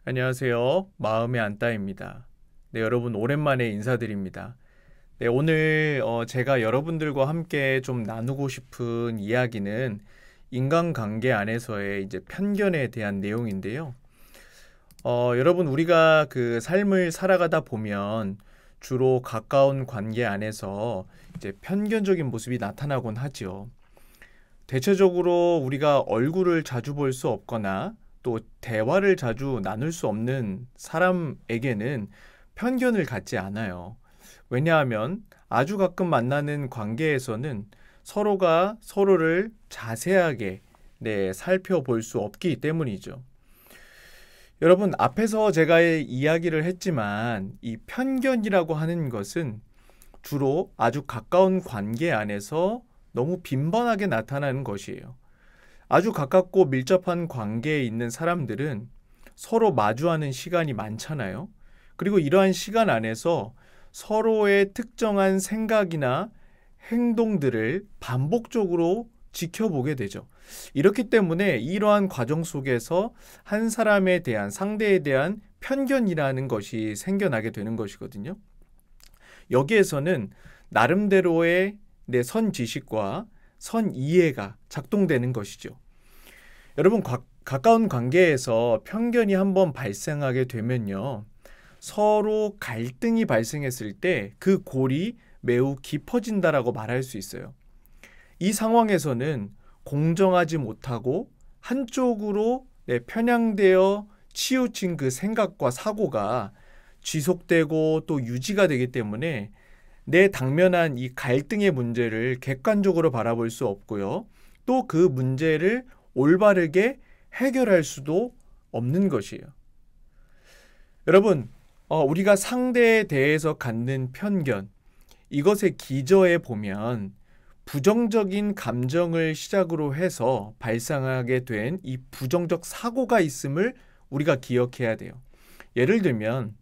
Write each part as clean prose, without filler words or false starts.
안녕하세요. 마음의 안따입니다. 네, 여러분 오랜만에 인사드립니다. 네, 오늘 제가 여러분들과 함께 좀 나누고 싶은 이야기는 인간관계 안에서의 이제 편견에 대한 내용인데요. 여러분 우리가 그 삶을 살아가다 보면 주로 가까운 관계 안에서 이제 편견적인 모습이 나타나곤 하죠. 대체적으로 우리가 얼굴을 자주 볼 수 없거나 또 대화를 자주 나눌 수 없는 사람에게는 편견을 갖지 않아요. 왜냐하면 아주 가끔 만나는 관계에서는 서로가 서로를 자세하게 살펴볼 수 없기 때문이죠. 여러분, 앞에서 제가 이야기를 했지만 이 편견이라고 하는 것은 주로 아주 가까운 관계 안에서 너무 빈번하게 나타나는 것이에요. 아주 가깝고 밀접한 관계에 있는 사람들은 서로 마주하는 시간이 많잖아요. 그리고 이러한 시간 안에서 서로의 특정한 생각이나 행동들을 반복적으로 지켜보게 되죠. 이렇기 때문에 이러한 과정 속에서 한 사람에 대한, 상대에 대한 편견이라는 것이 생겨나게 되는 것이거든요. 여기에서는 나름대로의 내 선지식과 선이해가 작동되는 것이죠. 여러분, 가까운 관계에서 편견이 한번 발생하게 되면요. 서로 갈등이 발생했을 때 그 골이 매우 깊어진다라고 말할 수 있어요. 이 상황에서는 공정하지 못하고 한쪽으로 편향되어 치우친 그 생각과 사고가 지속되고 또 유지가 되기 때문에 내 당면한 이 갈등의 문제를 객관적으로 바라볼 수 없고요. 또 그 문제를 올바르게 해결할 수도 없는 것이에요. 여러분, 우리가 상대에 대해서 갖는 편견, 이것의 기저에 보면 부정적인 감정을 시작으로 해서 발생하게 된 이 부정적 사고가 있음을 우리가 기억해야 돼요. 예를 들면,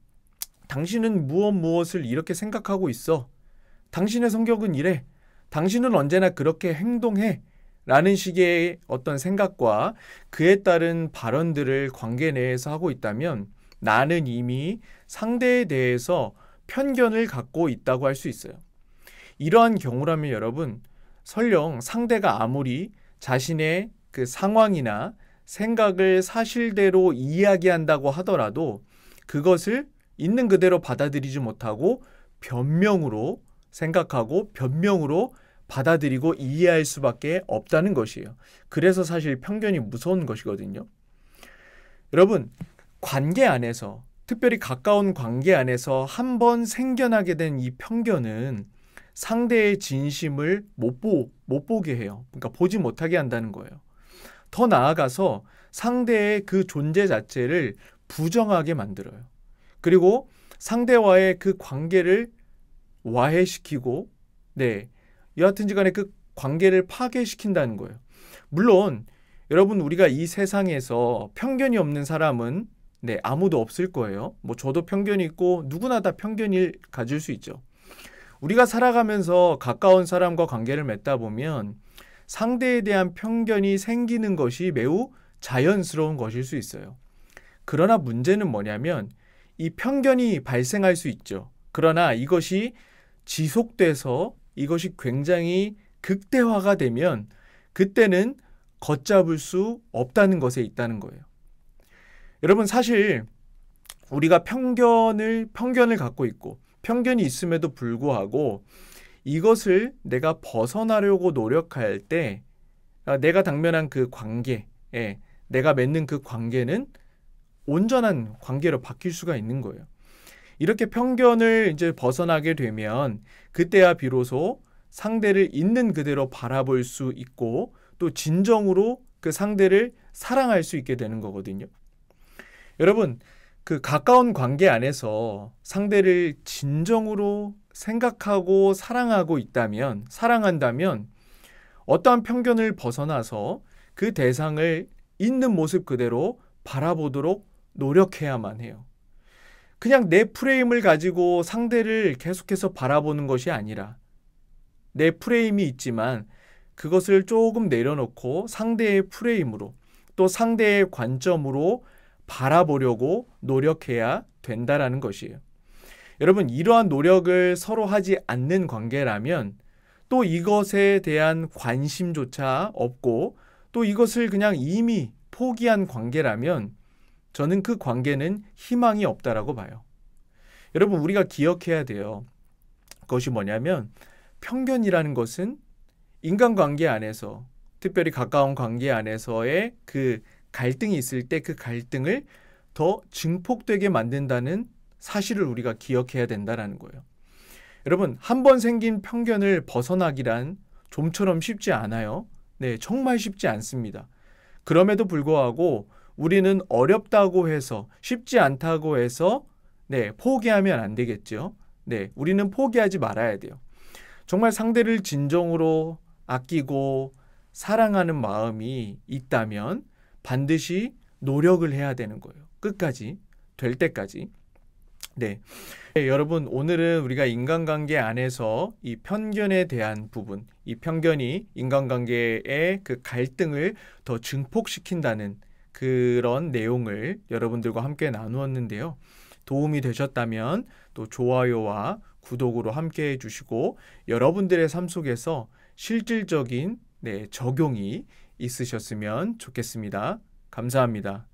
당신은 무엇을 이렇게 생각하고 있어. 당신의 성격은 이래. 당신은 언제나 그렇게 행동해. 라는 식의 어떤 생각과 그에 따른 발언들을 관계 내에서 하고 있다면 나는 이미 상대에 대해서 편견을 갖고 있다고 할 수 있어요. 이러한 경우라면 여러분, 설령 상대가 아무리 자신의 그 상황이나 생각을 사실대로 이야기한다고 하더라도 그것을 있는 그대로 받아들이지 못하고 변명으로 생각하고 변명으로 받아들이고 이해할 수밖에 없다는 것이에요. 그래서 사실 편견이 무서운 것이거든요. 여러분, 관계 안에서, 특별히 가까운 관계 안에서 한번 생겨나게 된 이 편견은 상대의 진심을 못 보게 해요. 그러니까 보지 못하게 한다는 거예요. 더 나아가서 상대의 그 존재 자체를 부정하게 만들어요. 그리고 상대와의 그 관계를 와해시키고, 여하튼간에 그 관계를 파괴시킨다는 거예요. 물론 여러분, 우리가 이 세상에서 편견이 없는 사람은 아무도 없을 거예요. 뭐 저도 편견이 있고 누구나 다 편견을 가질 수 있죠. 우리가 살아가면서 가까운 사람과 관계를 맺다 보면 상대에 대한 편견이 생기는 것이 매우 자연스러운 것일 수 있어요. 그러나 문제는 뭐냐면 이 편견이 발생할 수 있죠. 그러나 이것이 지속돼서 이것이 굉장히 극대화가 되면 그때는 걷잡을 수 없다는 것에 있다는 거예요. 여러분, 사실 우리가 편견을 갖고 있고 편견이 있음에도 불구하고 이것을 내가 벗어나려고 노력할 때 내가 당면한 그 관계, 내가 맺는 그 관계는 온전한 관계로 바뀔 수가 있는 거예요. 이렇게 편견을 이제 벗어나게 되면 그때야 비로소 상대를 있는 그대로 바라볼 수 있고 또 진정으로 그 상대를 사랑할 수 있게 되는 거거든요. 여러분, 그 가까운 관계 안에서 상대를 진정으로 생각하고 사랑한다면 어떠한 편견을 벗어나서 그 대상을 있는 모습 그대로 바라보도록 노력해야만 해요. 그냥 내 프레임을 가지고 상대를 계속해서 바라보는 것이 아니라 내 프레임이 있지만 그것을 조금 내려놓고 상대의 프레임으로 또 상대의 관점으로 바라보려고 노력해야 된다라는 것이에요. 여러분, 이러한 노력을 서로 하지 않는 관계라면 또 이것에 대한 관심조차 없고 또 이것을 그냥 이미 포기한 관계라면 저는 그 관계는 희망이 없다라고 봐요. 여러분, 우리가 기억해야 돼요. 그것이 뭐냐면 편견이라는 것은 인간관계 안에서, 특별히 가까운 관계 안에서의 그 갈등이 있을 때 그 갈등을 더 증폭되게 만든다는 사실을 우리가 기억해야 된다는 거예요. 여러분, 한 번 생긴 편견을 벗어나기란 좀처럼 쉽지 않아요. 네, 정말 쉽지 않습니다. 그럼에도 불구하고 우리는 어렵다고 해서, 쉽지 않다고 해서 포기하면 안 되겠죠. 우리는 포기하지 말아야 돼요. 정말 상대를 진정으로 아끼고 사랑하는 마음이 있다면 반드시 노력을 해야 되는 거예요. 끝까지, 될 때까지. 여러분, 오늘은 우리가 인간관계 안에서 이 편견에 대한 부분, 이 편견이 인간관계의 그 갈등을 더 증폭시킨다는 그런 내용을 여러분들과 함께 나누었는데요. 도움이 되셨다면 또 좋아요와 구독으로 함께 해주시고 여러분들의 삶 속에서 실질적인 적용이 있으셨으면 좋겠습니다. 감사합니다.